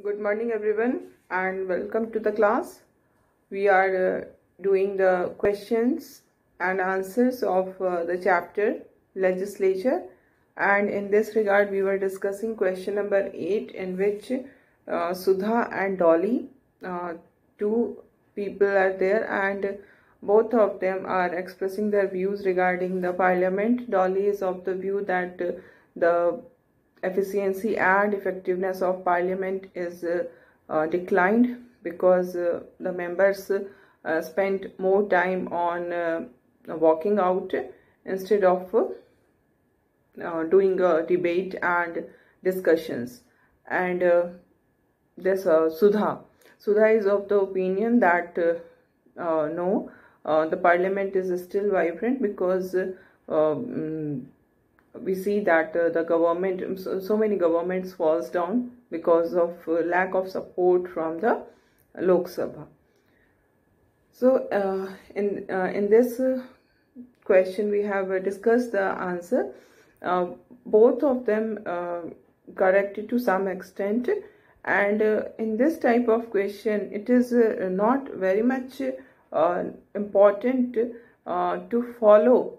Good morning everyone and welcome to the class. We are doing the questions and answers of the chapter Legislature, and in this regard we were discussing question number 8, in which Sudha and Dolly, two people are there, and both of them are expressing their views regarding the parliament. Dolly is of the view that the efficiency and effectiveness of parliament is declined because the members spent more time on walking out instead of doing debate and discussions. And this Sudha is of the opinion that no, the parliament is still vibrant because we see that the government, so many governments falls down because of lack of support from the Lok Sabha. So in this question we have discussed the answer. Both of them corrected to some extent, and in this type of question it is not very much important to follow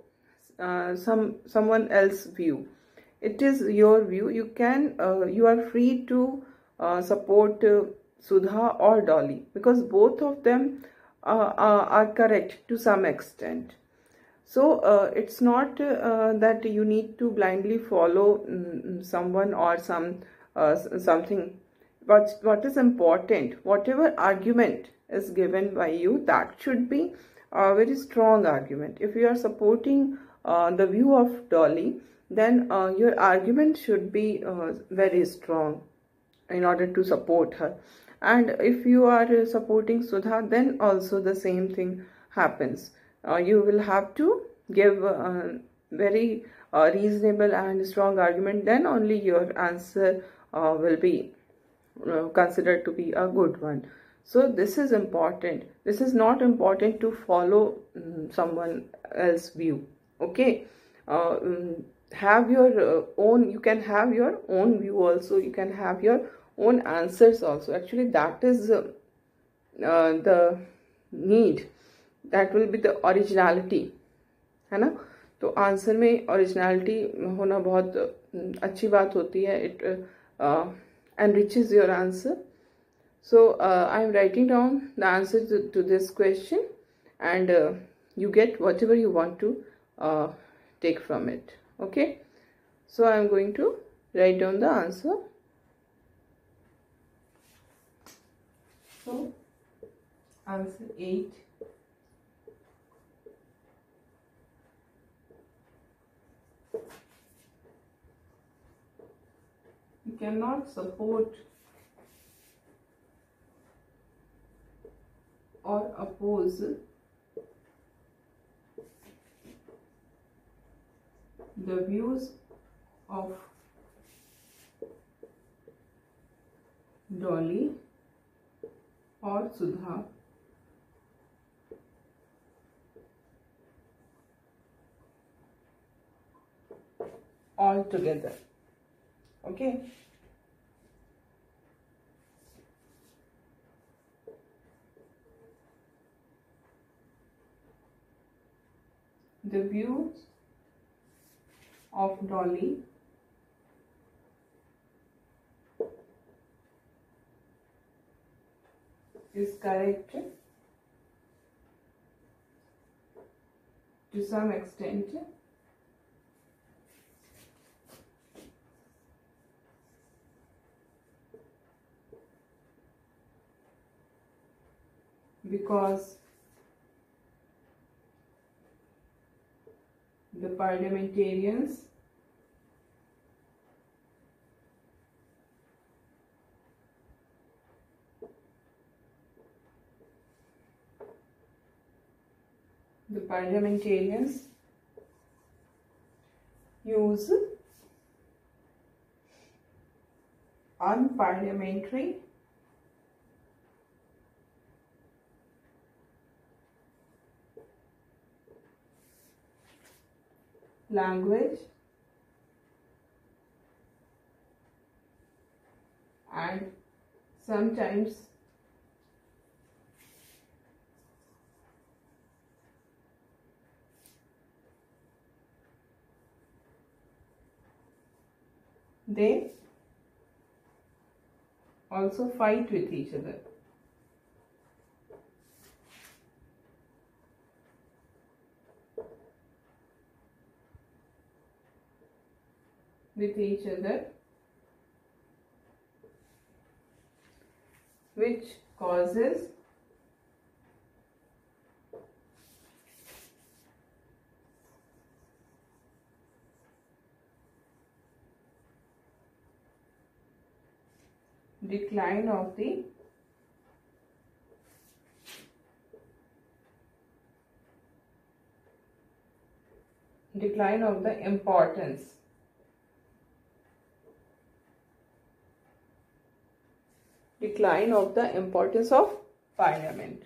someone else's view. It is your view. You are free to support Sudha or Dolly because both of them are correct to some extent. So it's not that you need to blindly follow someone or something. What is important, whatever argument is given by you, that should be a very strong argument. If you are supporting the view of Dolly, then your argument should be very strong in order to support her. And if you are supporting Sudha, then also the same thing happens. You will have to give very reasonable and strong argument, then only your answer will be considered to be a good one. So this is important. This is not important to follow someone else's view. Okay, have your own. You can have your own view also. You can have your own answers also. Actually, that is the need. That will be the originality, है ना. तो answer में originality होना बहुत अच्छी बात होती है. It enriches your answer. So I am writing down the answer to this question, and you get whatever you want to take from it. Okay, so I am going to write down the answer. So answer 8. You cannot support or oppose the views of Dolly or Sudha all together. Okay. The views of Dolly is correct to some extent because the parliamentarians use unparliamentary language and sometimes they also fight with each other. Which causes decline of the importance of parliament.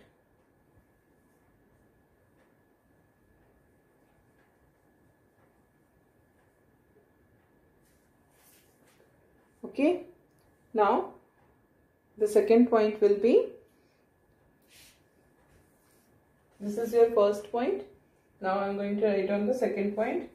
Okay, now the second point will be, this is your first point. Now I am going to write on the second point.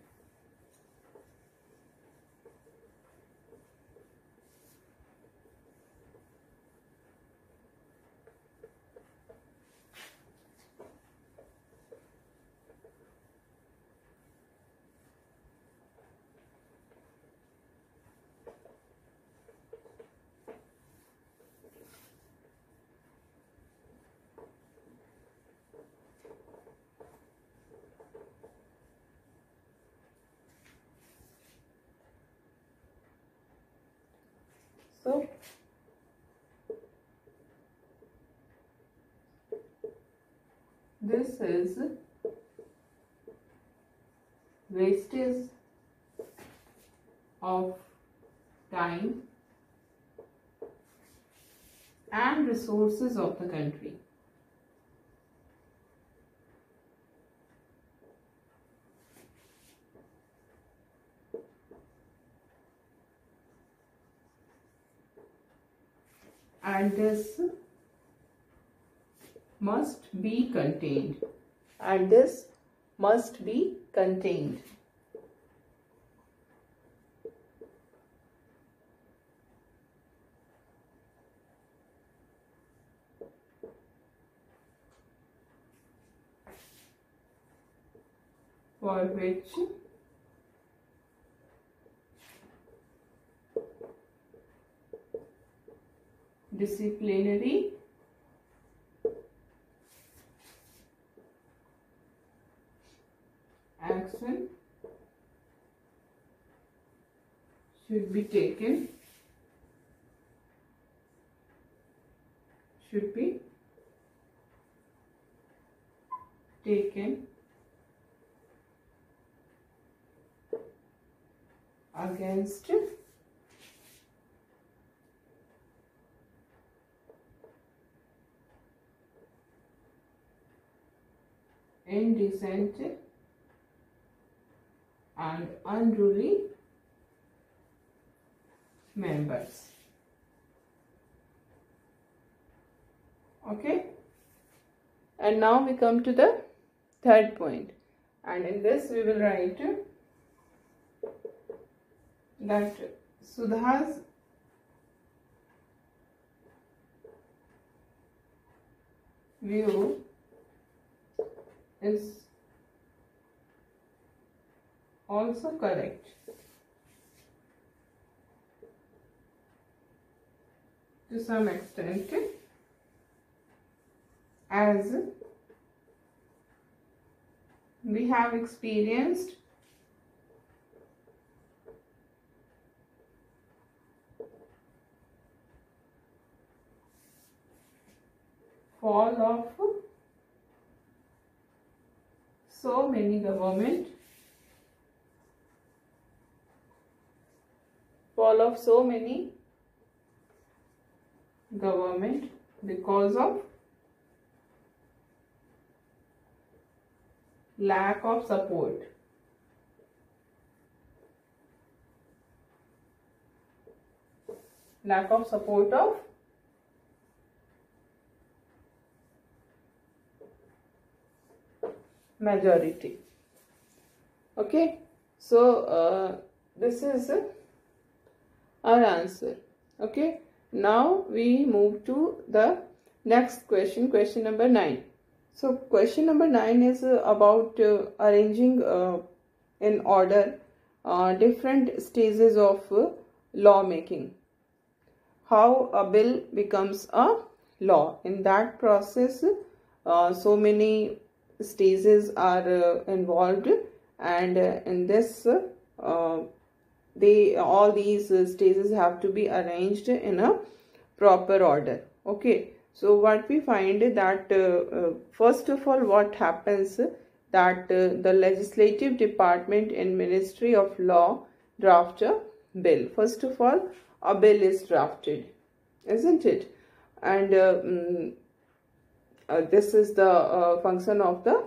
So this is wastage of time and resources of the country. And this must be contained. For which disciplinary action should be taken against indecent and unruly members. Okay, and now we come to the third point, and in this we will write that Sudha's view is also correct to some extent, as we have experienced fall of so many government because of lack of support. Of majority. Okay, so this is our answer. Okay, now we move to the next question, question number 9. So question number 9 is about arranging in order different stages of lawmaking. How a bill becomes a law. In that process, so many stages are involved, and in this all these stages have to be arranged in a proper order. Okay, so what we find that first of all, what happens that the legislative department in Ministry of Law draft a bill. First of all, a bill is drafted, isn't it? And this is the function of the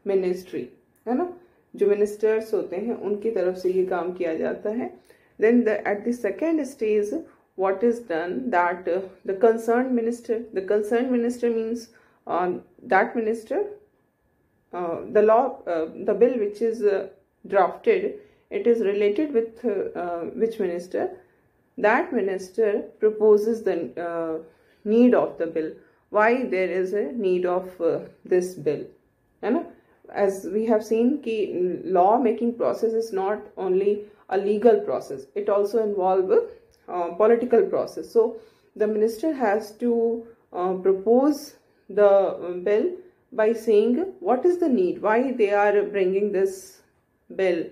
ministry, है ना, जो ministers होते हैं उनकी तरफ से ये काम किया जाता है. Then at the second stage, what is done that the concerned minister means that minister, the bill which is drafted, it is related with which minister. That minister proposes the need of the bill, why there is a need of this bill, है ना. As we have seen कि law making process is not only a legal process, it also involves political process. So the minister has to propose the bill by saying what is the need, why they are bringing this bill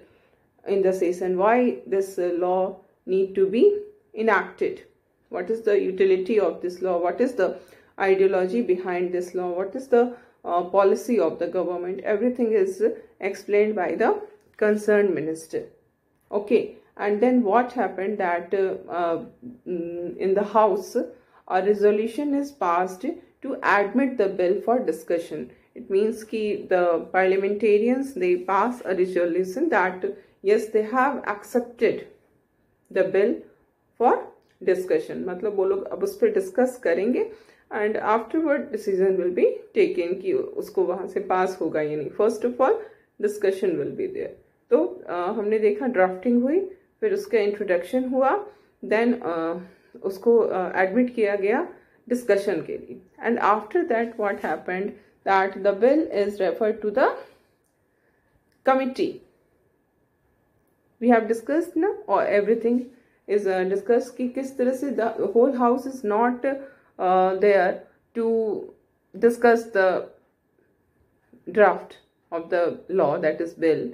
in the session, why this law need to be enacted, what is the utility of this law, what is the ideology behind this law, what is the policy of the government. Everything is explained by the concerned minister. Okay, and then what happened that in the house a resolution is passed to admit the bill for discussion. It means कि the parliamentarians, they pass a resolution that yes, they have accepted the bill for discussion. मतलब वो लोग अब उस पर discuss करेंगे and afterward decision will be taken कि उसको वहाँ से पास होगा या नहीं. First of all, discussion will be there. तो हमने देखा ड्राफ्टिंग हुई, फिर उसका इंट्रोडक्शन हुआ, देन उसको एडमिट किया गया डिस्कशन के लिए. And after that what happened that the bill is referred to the committee. We have discussed ना, और एवरीथिंग इज डिस्कस कि किस तरह से the whole house is not there to discuss the draft of the law, that is bill.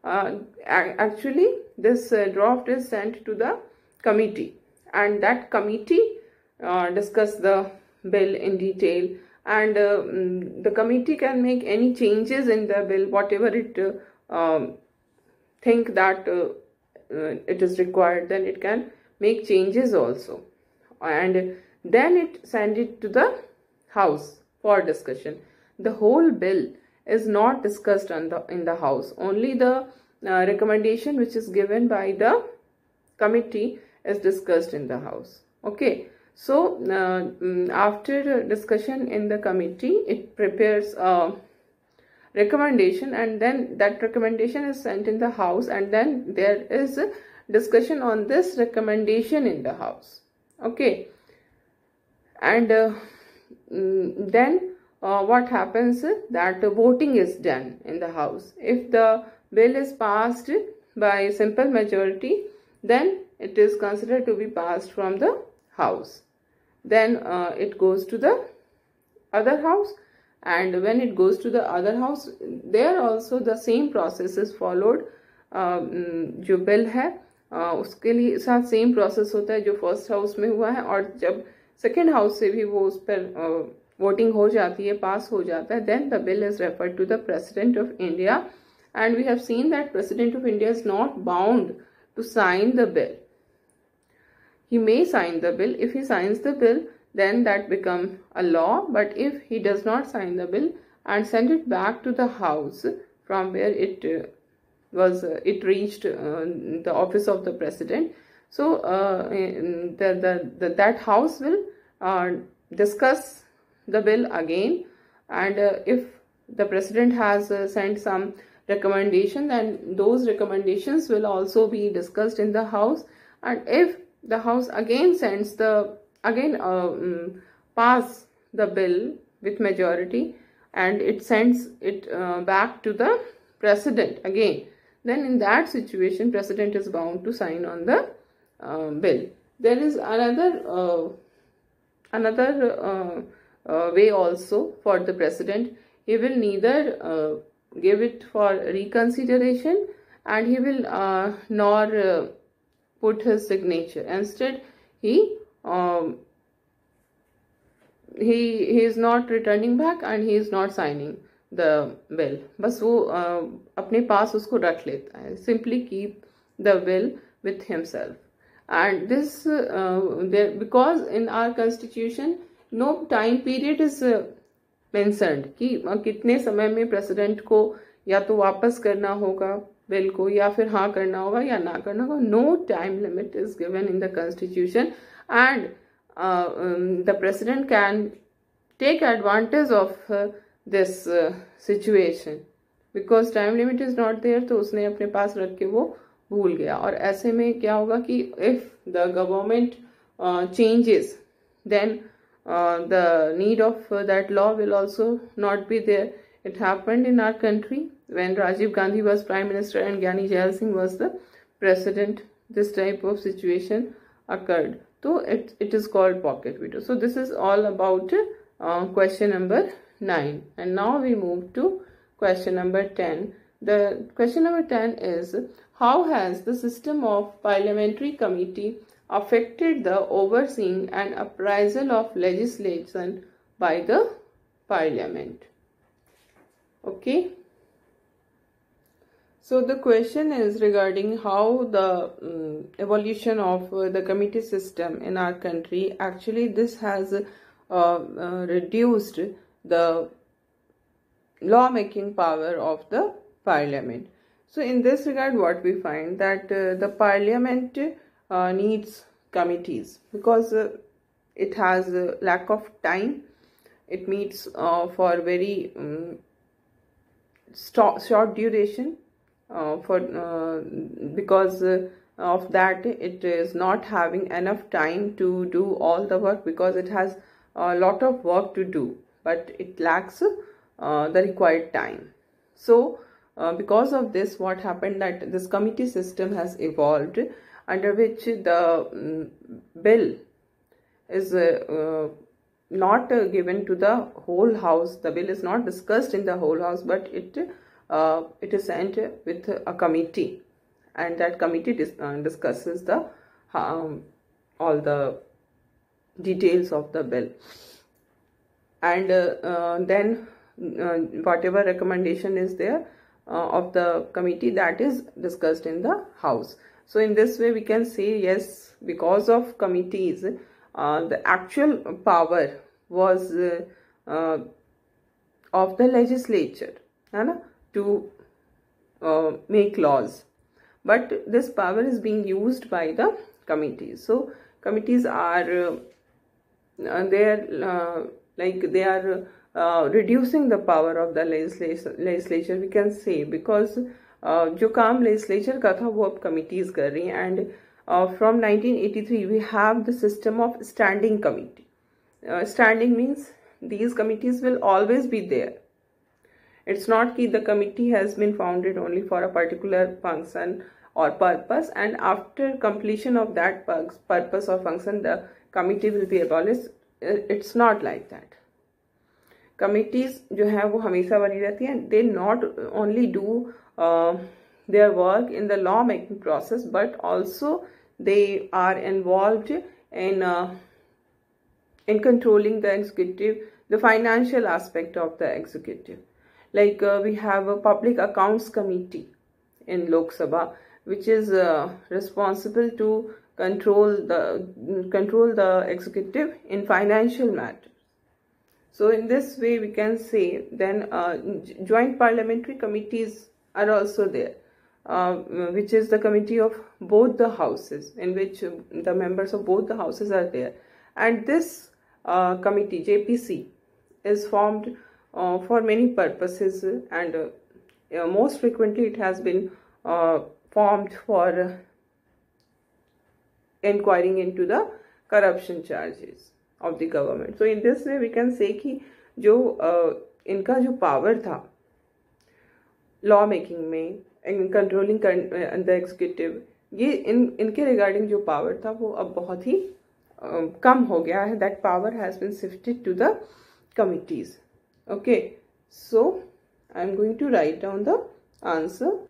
Actually this draft is sent to the committee, and that committee discuss the bill in detail, and the committee can make any changes in the bill, whatever it think that it is required, then it can make changes also, and then it send it to the house for discussion. The whole bill is not discussed in the house. Only the recommendation which is given by the committee is discussed in the house. Okay, so after discussion in the committee, it prepares a recommendation, and then that recommendation is sent in the house, and then there is a discussion on this recommendation in the house. Okay, and then what happens that voting is done in the house. If the bill is passed by simple majority, then it is considered to be passed from the house. Then it goes to the other house, and when it goes to the other house, there also the same process is followed. जो bill है उसके लिए साथ same process होता है जो first house में हुआ है, और जब सेकेंड हाउस से भी वो उस पर वोटिंग हो जाती है, पास हो जाता है, then the bill is referred to the President of India, and we have seen that President of India is not bound to sign the bill. He may sign the bill. If he signs the bill, then that become a law. But if he does not sign the bill and send it back to the house from where it it reached the office of the president, so that house will discuss the bill again, and if the president has sent some recommendation, and those recommendations will also be discussed in the house. And if the house again sends the pass the bill with majority, and it sends it back to the president again, then in that situation president is bound to sign on the bill. There is another way also for the president. He will neither give it for reconsideration, and he will nor put his signature. Instead, he is not returning back, and he is not signing the bill. बस वो अपने पास उसको रख लेता है. Simply keep the bill with himself. And this because in our constitution no time period is mentioned कि कितने समय में प्रेसिडेंट को या तो वापस करना होगा बिल को, या फिर हाँ करना होगा या ना करना होगा. No time limit is given in the constitution, and the president can take advantage of this situation because time limit is not there. तो उसने अपने पास रख के वो भूल गया, और ऐसे में क्या होगा कि if the government changes then the need of that law will also not be there. It happened in our country when Rajiv Gandhi was Prime Minister and Gyani Jail Singh was the President. This type of situation occurred. So it is called pocket veto. So this is all about question number 9. And now we move to question number 10. The question number 10 is, how has the system of parliamentary committee affected the overseeing and appraisal of legislation by the parliament? Okay. So the question is regarding how the evolution of the committee system in our country. Actually, this has reduced the lawmaking power of the parliament. So in this regard, what we find that the parliament needs committees because it has a lack of time. It meets for very short duration because of that it is not having enough time to do all the work, because it has a lot of work to do but it lacks the required time. So because of this, what happened that this committee system has evolved, under which the bill is not given to the whole house. The bill is not discussed in the whole house, but it is sent with a committee, and that committee discusses the all the details of the bill, and then whatever recommendation is there of the committee, that is discussed in the house. So in this way we can say, yes, because of committees the actual power was of the legislature to make laws, but this power is being used by the committees. So committees are they are reducing the power of the legislature, we can say, because जो काम legislature का था वो अब committees कर रही हैं. And from 1983 we have the system of standing committee. Standing means these committees will always be there. It's not that the committee has been founded only for a particular function or purpose, and after completion of that purpose or function the committee will be abolished. It's not like that. Committees जो है वो हमेशा बनी रहती हैं. They not only do their work in the law making process, but also they are involved in controlling the executive, the financial aspect of the executive. Like we have a public accounts committee in Lok Sabha, which is responsible to control the executive in financial matters. So in this way we can say then joint parliamentary committees are also there, which is the committee of both the houses, in which the members of both the houses are there. And this committee JPC is formed for many purposes, and most frequently it has been formed for inquiring into the corruption charges of the government. So in this way we can say कि जो इनका जो power था law making में, controlling the executive, ये इनके regarding जो power था वो अब बहुत ही कम हो गया है. That power has been shifted to the committees. Okay, so I am going to write down the answer.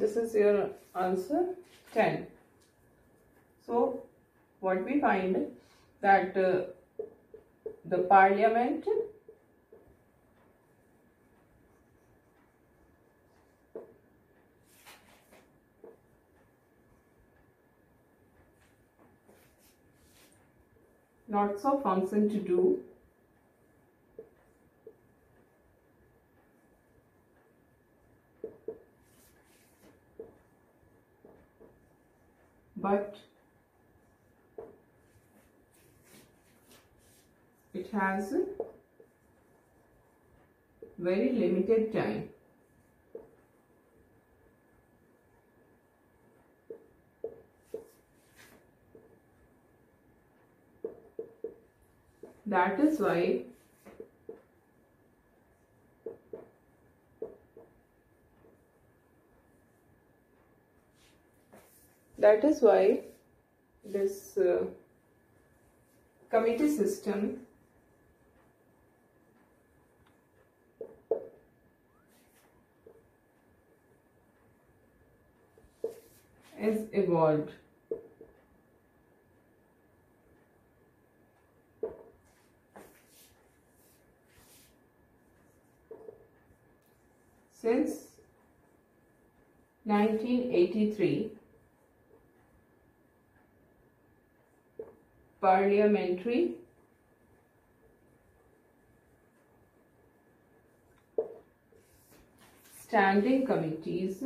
This is your answer 10. So what we find that the parliament lots of function to do, but it has very limited time. That is why this committee system is evolved. Since 1983, parliamentary standing committees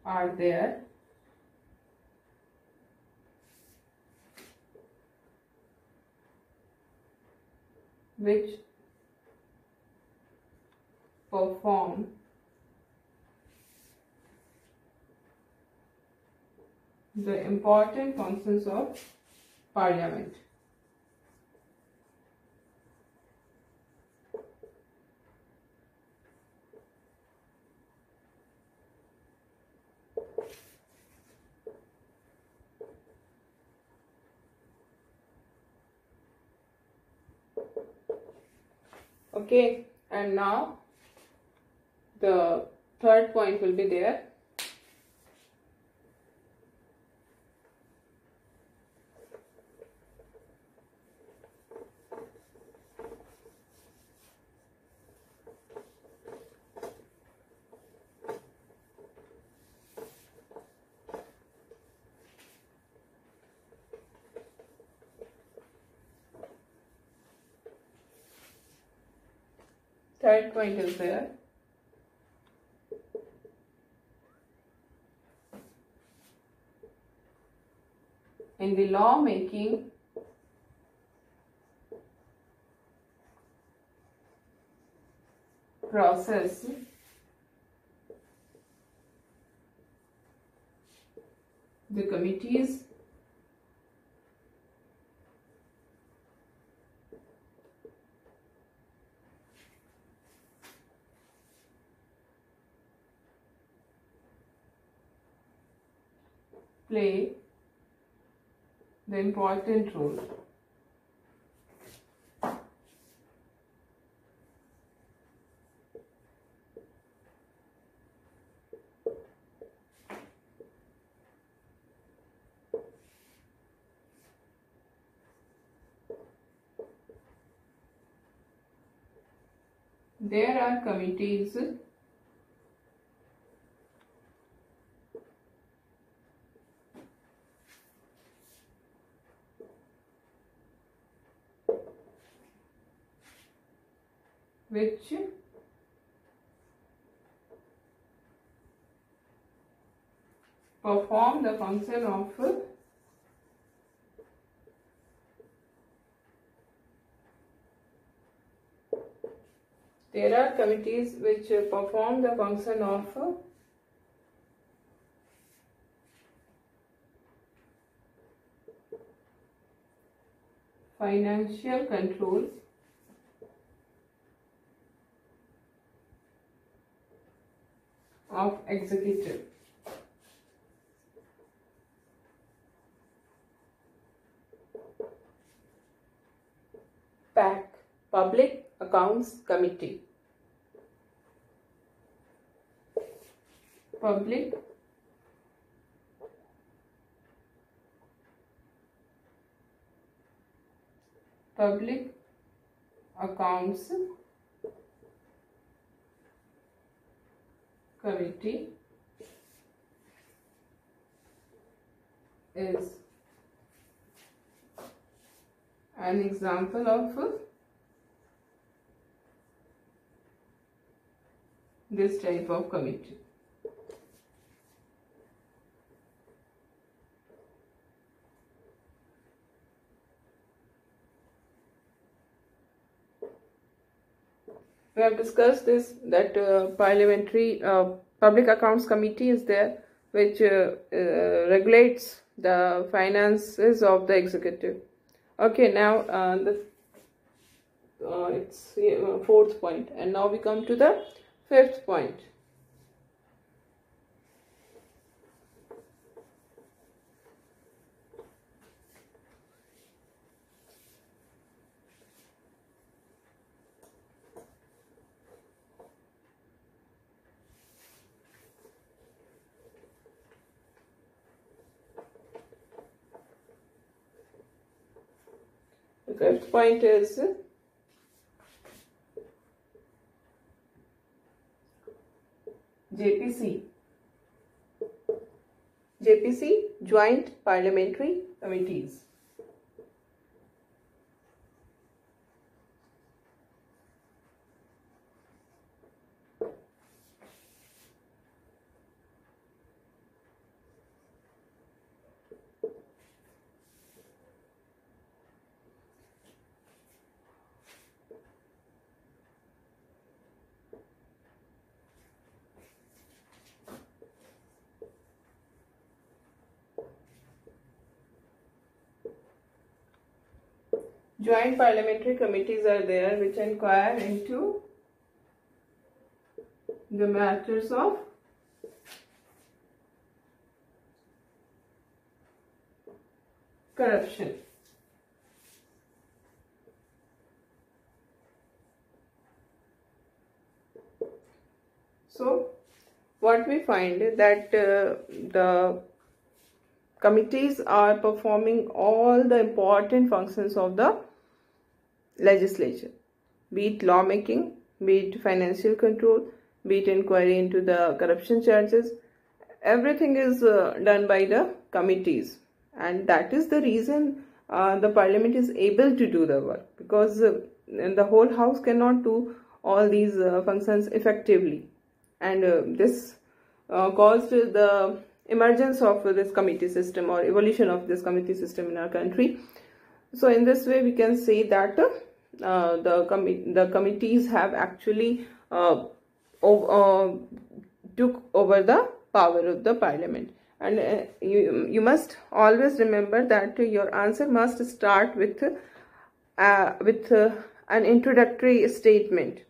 are there, which perform the important functions of parliament. Okay, and now the third point will be there. Third point is there. In the law making process, the committees play the important role. There are committees which perform the function of financial control of executive. PAC, Public Accounts Committee. Public Accounts Committee is an example of this type of committee. We have discussed this, that parliamentary public accounts committee is there, which regulates the finances of the executive. Okay, now it's fourth point, and now we come to the fifth point. The fifth point is JPC, Joint Parliamentary Committees. Joint parliamentary committees are there which inquire into the matters of corruption. So, what we find is that the committees are performing all the important functions of the legislature, be it lawmaking, be it financial control, be it inquiry into the corruption charges. Everything is done by the committees, and that is the reason the parliament is able to do the work, because the whole house cannot do all these functions effectively, and this caused the emergence of this committee system or evolution of this committee system in our country. So in this way we can say that the committees have actually took over the power of the parliament. And you must always remember that your answer must start with an introductory statement.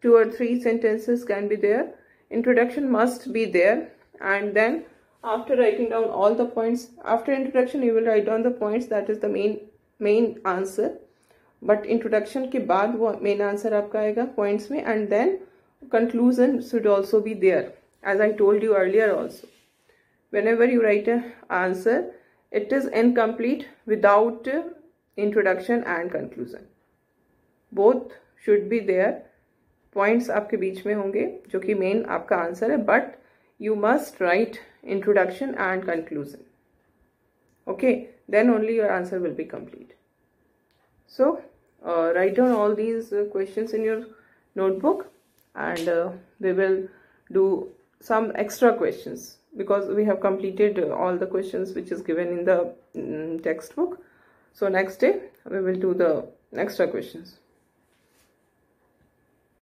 2 or 3 sentences can be there. Introduction must be there, and then After writing down all the points, after introduction you will write down the points, that is the main answer. But introduction के बाद वो main answer आपका आएगा points में, and then conclusion should also be there. As I told you earlier also, whenever you write an answer, it is incomplete without introduction and conclusion. Both should be there. Points आपके बीच में होंगे जो कि main आपका answer है, but you must write introduction and conclusion. Okay, then only your answer will be complete. So write down all these questions in your notebook, and we will do some extra questions because we have completed all the questions which is given in the textbook. So next day we will do the extra questions.